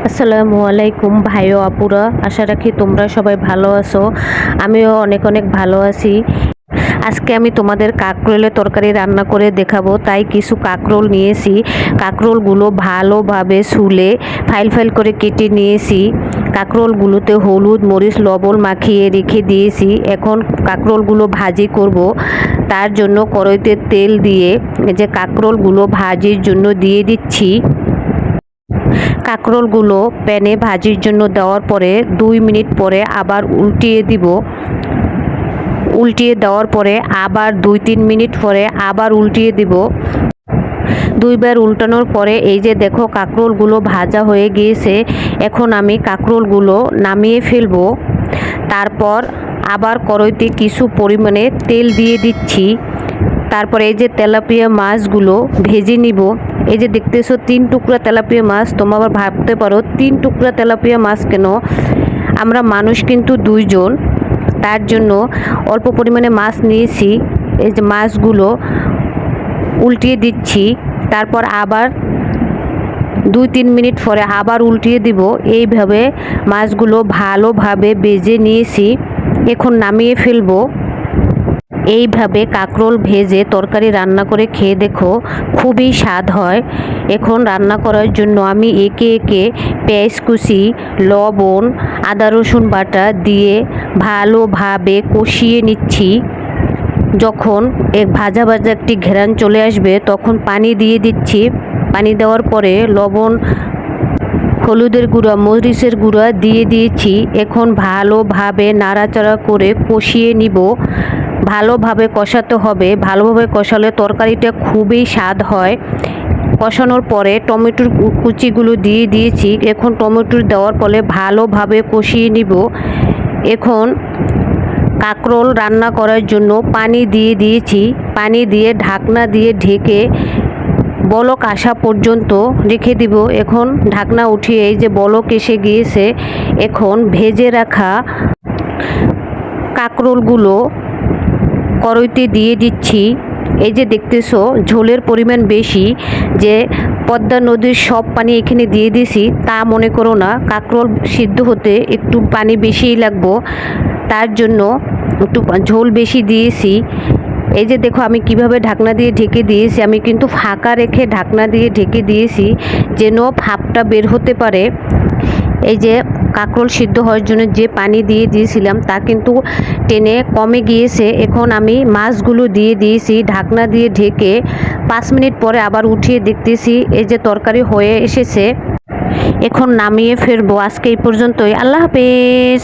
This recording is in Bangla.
আসসালামু আলাইকুম ভাই ও আপুরা, আশা রাখি তোমরা সবাই ভালো আছো। আমিও অনেক অনেক ভালো আছি। আজকে আমি তোমাদের কাঁকরোলের তরকারি রান্না করে দেখাবো। তাই কিছু কাঁকরোল নিয়েছি। কাঁকরোলগুলো ভালোভাবে ছুলে ফাইল ফাইল করে কেটে নিয়েছি। কাঁকরোলগুলোতে হলুদ মরিচ লবণ মাখিয়ে রেখে দিয়েছি। এখন কাঁকরোলগুলো ভাজি করব। তার জন্য কড়াইতে তেল দিয়ে যে কাঁকরোলগুলো ভাজির জন্য দিয়ে দিচ্ছি। কাঁকরোলগুলো প্যানে ভাজির জন্য দেওয়ার পরে 2 মিনিট পরে আবার উল্টিয়ে দিব। উল্টিয়ে দেওয়ার পরে আবার 2-3 মিনিট পরে আবার উল্টিয়ে দিব। দুইবার উল্টানোর পরে এই যে দেখো কাঁকরোলগুলো ভাজা হয়ে গিয়েছে। এখন আমি কাঁকরোলগুলো নামিয়ে ফেলবো। তারপর আবার কড়াইতে কিছু পরিমাণে তেল দিয়ে দিচ্ছি। তারপরে এই যে তেলাপিয়া মাছগুলো ভেজে নিব। এই যে দেখতেছো 3 টুকরা তেলাপিয়া মাছ। তোমরা আবার ভাবতে পারো 3 টুকরা তেলাপিয়া মাছ কেন? আমরা মানুষ কিন্তু 2 জন, তার জন্য অল্প পরিমাণে মাছ নিয়েছি। এই যে মাছগুলো উল্টিয়ে দিচ্ছি। তারপর আবার 2-3 মিনিট পরে আবার উল্টিয়ে দিব। এইভাবে মাছগুলো ভালোভাবে ভেজে নিয়েছি। এখন নামিয়ে ফেলবো। এইভাবে কাঁকরোল ভেজে তরকারি রান্না করে খেয়ে দেখো, খুবই স্বাদ হয়। এখন রান্না করার জন্য আমি একে একে পেঁয়াজ কুচি লবণ আদা রসুন বাটা দিয়ে ভালোভাবে কষিয়ে নিচ্ছি। যখন ভাজা ভাজা একটি ঘেরান চলে আসবে তখন পানি দিয়ে দিচ্ছি। পানি দেওয়ার পরে লবণ হলুদের গুঁড়া মরিচের গুঁড়া দিয়ে দিয়েছি। এখন ভালোভাবে নাড়াচাড়া করে কষিয়ে নিব। ভালোভাবে কষাতে হবে। ভালোভাবে কষালে তরকারিটা খুবই স্বাদ হয়। কষানোর পরে টমেটোর কুচিগুলো দিয়ে দিয়েছি। এখন টমেটো দেওয়ার ফলে ভালোভাবে কষিয়ে নিব। এখন কাঁকরোল রান্না করার জন্য পানি দিয়ে দিয়েছি। পানি দিয়ে ঢাকনা দিয়ে ঢেকে বলক আসা পর্যন্ত রেখে দিব। এখন ঢাকনা উঠিয়ে এই যে বলক এসে গিয়েছে। এখন ভেজে রাখা কাঁকরোলগুলো কড়াইতে দিয়ে দিচ্ছি। এই যে দেখতেছো ঝোলের পরিমাণ বেশি, যে পদ্মা নদীর সব পানি এখানে দিয়ে দিয়েছি তা মনে করো না। কাঁকরোল সিদ্ধ হতে একটু পানি বেশিই লাগবো, তার জন্য একটু ঝোল বেশি দিয়েছি। এই যে দেখো আমি কিভাবে ঢাকনা দিয়ে ঢেকে দিয়েছি। আমি কিন্তু ফাঁকা রেখে ঢাকনা দিয়ে ঢেকে দিয়েছি যেন ভাপটা বের হতে পারে। এই যে কাঁকরোল সিদ্ধ হওয়ার জন্য যে পানি দিয়ে দিয়েছিলাম তা কিন্তু টেনে কমে গিয়েছে। এখন আমি মাছগুলো দিয়ে দিয়েছি ঢাকনা দিয়ে ঢেকে। 5 মিনিট পরে আবার উঠিয়ে দেখতেছি এই যে তরকারি হয়ে এসেছে। এখন নামিয়ে ফেলবো। আজকে এই পর্যন্তই। আল্লাহ হাফেজ।